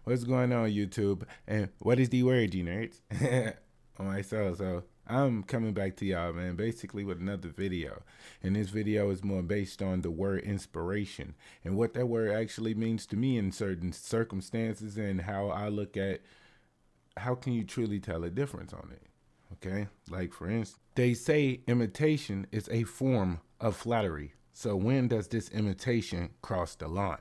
What's going on, YouTube? And what is the word, you nerds? On myself, so I'm coming back to y'all, man, basically with another video. And this video is more based on the word inspiration and what that word actually means to me in certain circumstances and how I look at how can you truly tell a difference on it. Okay, like for instance, they say imitation is a form of flattery. So when does this imitation cross the line?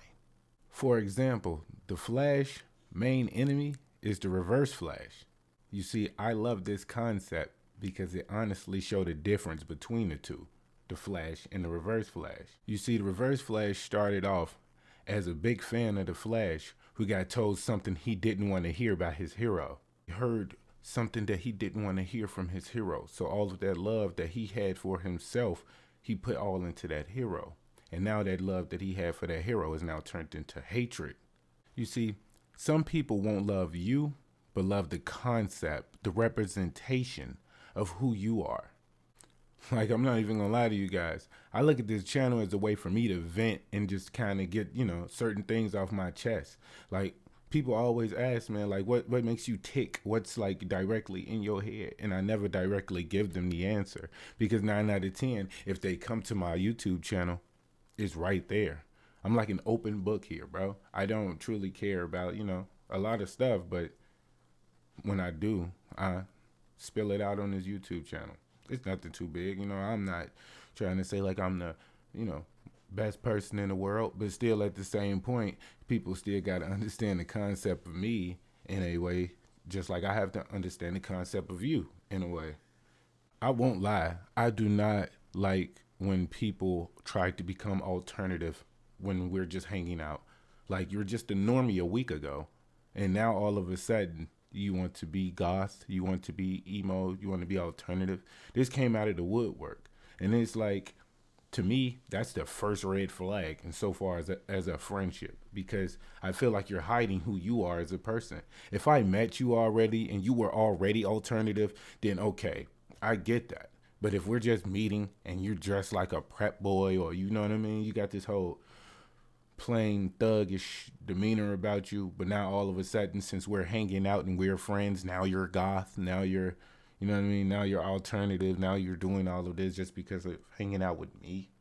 For example, the Flash main enemy is the Reverse Flash. You see, I love this concept because it honestly showed a difference between the two, the Flash and the Reverse Flash. You see, the Reverse Flash started off as a big fan of the Flash who got told something he didn't want to hear about his hero. He heard something that he didn't want to hear from his hero. So all of that love that he had for himself, he put all into that hero. And now that love that he had for that hero is now turned into hatred. You see, some people won't love you, but love the concept, the representation of who you are. Like, I'm not even gonna lie to you guys. I look at this channel as a way for me to vent and just kind of get, certain things off my chest. Like, people always ask, man, like, what makes you tick? What's like directly in your head? And I never directly give them the answer because 9 out of 10, if they come to my YouTube channel, it's right there. I'm like an open book here, bro. I don't truly care about, a lot of stuff, but when I do, I spill it out on this YouTube channel. It's nothing too big, I'm not trying to say like I'm the, best person in the world, but still at the same point, people still got to understand the concept of me in a way, just like I have to understand the concept of you in a way. I won't lie. I do not like when people try to become alternative when we're just hanging out. Like you're just a normie a week ago, and now all of a sudden you want to be goth, you want to be emo, you want to be alternative. This came out of the woodwork, and it's like, to me, that's the first red flag insofar as a friendship, because I feel like you're hiding who you are as a person. If I met you already and you were already alternative, then okay, I get that. But if we're just meeting and you're dressed like a prep boy, or you know what I mean, you got this whole plain thuggish demeanor about you, but now all of a sudden, since we're hanging out and we're friends, now you're goth, now you're, you know what I mean, now you're alternative, now you're doing all of this just because of hanging out with me.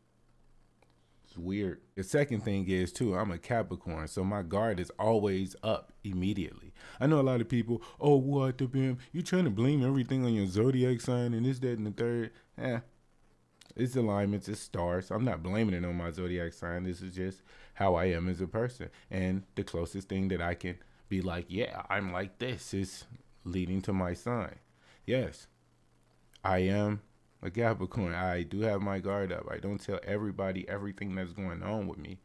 It's weird. The second thing is too, I'm a Capricorn, so my guard is always up immediately. I know a lot of people, oh, what the bim, you trying to blame everything on your zodiac sign and this, that, and the third. It's alignments, it's stars. I'm not blaming it on my zodiac sign. This is just how I am as a person. And the closest thing that I can be like, yeah, I'm like this, is leading to my sign. Yes, I am a Capricorn. I do have my guard up. I don't tell everybody everything that's going on with me,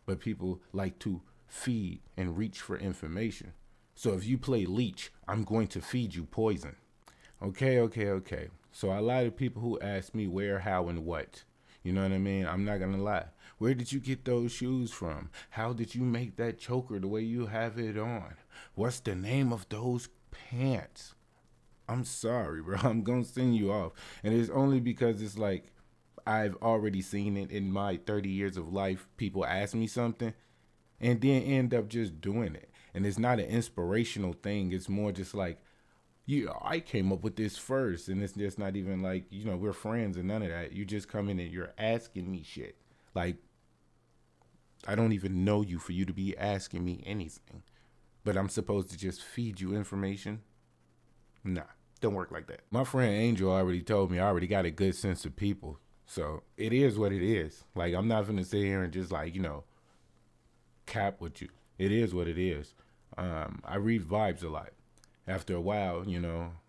but people like to feed and reach for information. So if you play leech, I'm going to feed you poison. Okay. So a lot of people who ask me where, how, and what. You know what I mean? I'm not going to lie. Where did you get those shoes from? How did you make that choker the way you have it on? What's the name of those pants? I'm sorry, bro. I'm going to send you off. And it's only because it's like I've already seen it in my 30 years of life. People ask me something and then end up just doing it. And it's not an inspirational thing. It's more just like, I came up with this first, and it's just not even like, we're friends and none of that. You just come in and you're asking me shit. Like, I don't even know you for you to be asking me anything. But I'm supposed to just feed you information? Nah, don't work like that. My friend Angel already told me I already got a good sense of people. So it is what it is. Like, I'm not gonna sit here and just like, cap with you. It is what it is. I read vibes a lot. After a while,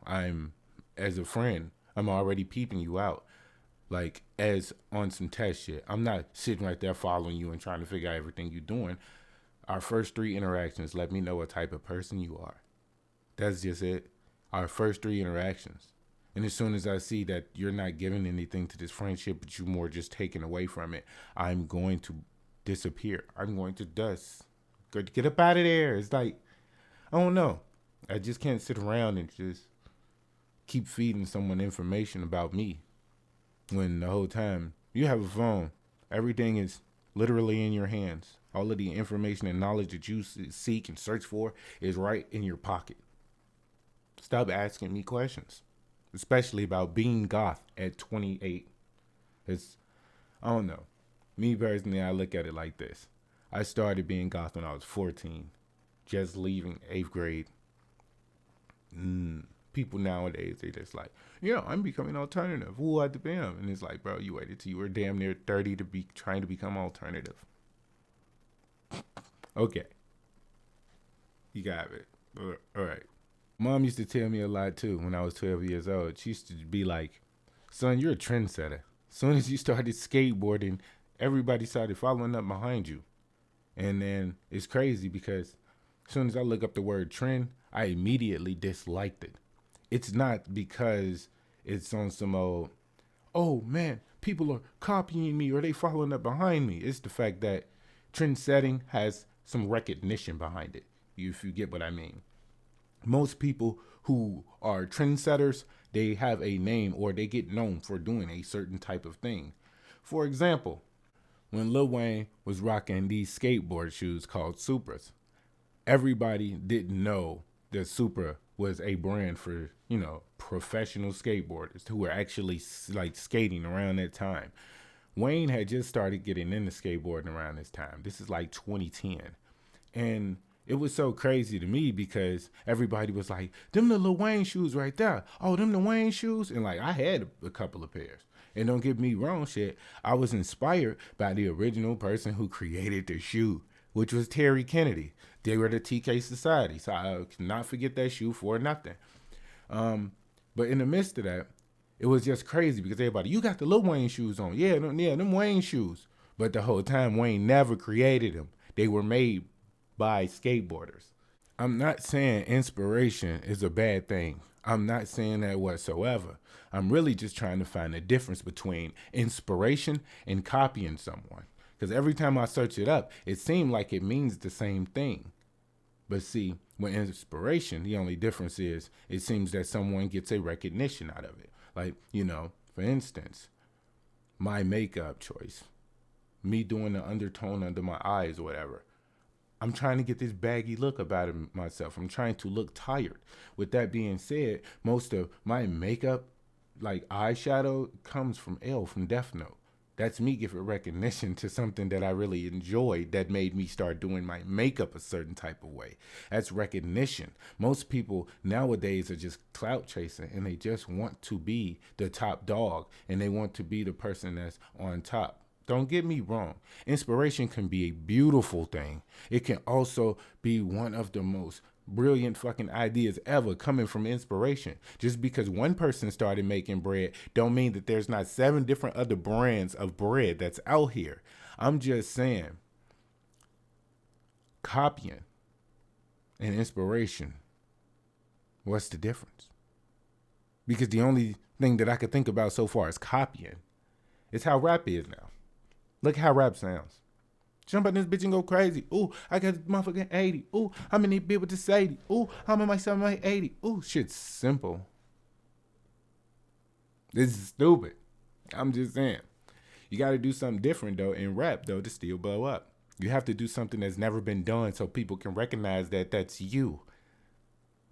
I'm, as a friend, I'm already peeping you out. Like, as on some test shit. I'm not sitting right there following you and trying to figure out everything you're doing. Our first 3 interactions let me know what type of person you are. That's just it. Our first 3 interactions. And as soon as I see that you're not giving anything to this friendship, but you're more just taking away from it, I'm going to disappear. I'm going to dust. Get up out of there. It's like, I don't know. I just can't sit around and just keep feeding someone information about me when the whole time you have a phone. Everything is literally in your hands. All of the information and knowledge that you seek and search for is right in your pocket. Stop asking me questions, especially about being goth at 28. It's, I don't know. Me personally, I look at it like this. I started being goth when I was 14, just leaving 8th grade. People nowadays, they just like, yeah, I'm becoming alternative. Who at the BAM? And it's like, bro, you waited till you were damn near 30 to be trying to become alternative. Okay. You got it. All right. Mom used to tell me a lot too when I was 12 years old. She used to be like, son, you're a trendsetter. As soon as you started skateboarding, everybody started following up behind you. And then it's crazy because as soon as I look up the word trend, I immediately disliked it. It's not because it's on some old, oh man, people are copying me or they following up behind me. It's the fact that trend setting has some recognition behind it, if you get what I mean. Most people who are trendsetters, they have a name or they get known for doing a certain type of thing. For example, when Lil Wayne was rocking these skateboard shoes called Supras, everybody didn't know that Supra was a brand for, professional skateboarders who were actually like skating around that time. Wayne had just started getting into skateboarding around this time. This is like 2010. And it was so crazy to me because everybody was like, them the Lil Wayne shoes right there. Oh, them the Wayne shoes? And like, I had a couple of pairs. And don't get me wrong, shit, I was inspired by the original person who created the shoe, which was Terry Kennedy. They were the TK Society, so I cannot forget that shoe for nothing. But in the midst of that, it was just crazy because everybody, you got the Lil Wayne shoes on. Yeah, them Wayne shoes. But the whole time, Wayne never created them. They were made by skateboarders. I'm not saying inspiration is a bad thing. I'm not saying that whatsoever. I'm really just trying to find the difference between inspiration and copying someone. Because every time I search it up, it seemed like it means the same thing. But see, with inspiration, the only difference is it seems that someone gets a recognition out of it. Like, for instance, my makeup choice, me doing the undertone under my eyes or whatever. I'm trying to get this baggy look about myself. I'm trying to look tired. With that being said, most of my makeup, like eyeshadow, comes from Elle from Death Note. That's me giving recognition to something that I really enjoyed that made me start doing my makeup a certain type of way. That's recognition. Most people nowadays are just clout chasing and they just want to be the top dog and they want to be the person that's on top. Don't get me wrong. Inspiration can be a beautiful thing. It can also be one of the most brilliant fucking ideas ever coming from inspiration. Just because one person started making bread don't mean that there's not 7 different other brands of bread that's out here. I'm just saying, copying and inspiration, what's the difference? Because the only thing that I could think about so far is copying. It's how rap is now. Look how rap sounds. Jump on this bitch and go crazy. Ooh, I got this motherfucking 80. Ooh, I'm in this bit with this 80. Ooh, I'm in my 80. Ooh, shit's simple. This is stupid. I'm just saying. You got to do something different, though, in rap, though, to still blow up. You have to do something that's never been done so people can recognize that that's you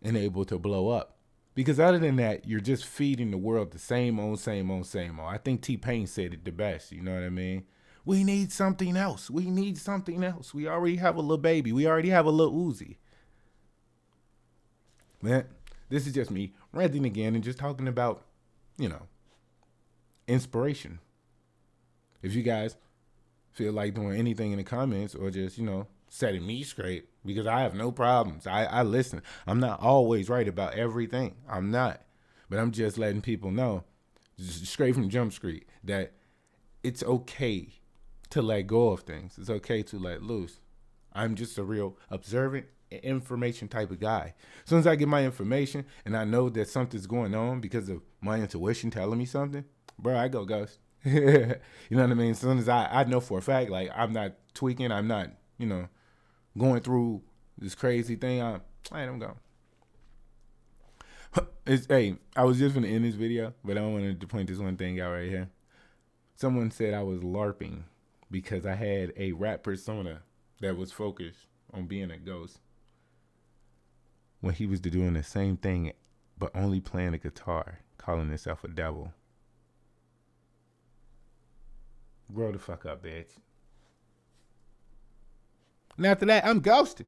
and able to blow up. Because other than that, you're just feeding the world the same old, same old, same old. I think T-Pain said it the best, you know what I mean? We need something else. We need something else. We already have a little baby. We already have a little Uzi. Man, this is just me ranting again and just talking about, inspiration. If you guys feel like doing anything in the comments or just, setting me straight, because I have no problems. I listen. I'm not always right about everything. I'm not. But I'm just letting people know, just straight from Jump Street, that it's okay to let go of things. It's okay to let loose. I'm just a real observant, information type of guy. As soon as I get my information and I know that something's going on because of my intuition telling me something, bro, I go ghost. You know what I mean? As soon as I know for a fact, like, I'm not tweaking, I'm not, going through this crazy thing, I'm gone. Hey, I was just gonna end this video, but I wanted to point this one thing out right here. Someone said I was LARPing because I had a rap persona that was focused on being a ghost when he was doing the same thing but only playing a guitar, calling himself a devil. Grow the fuck up, bitch. And after that, I'm ghosted.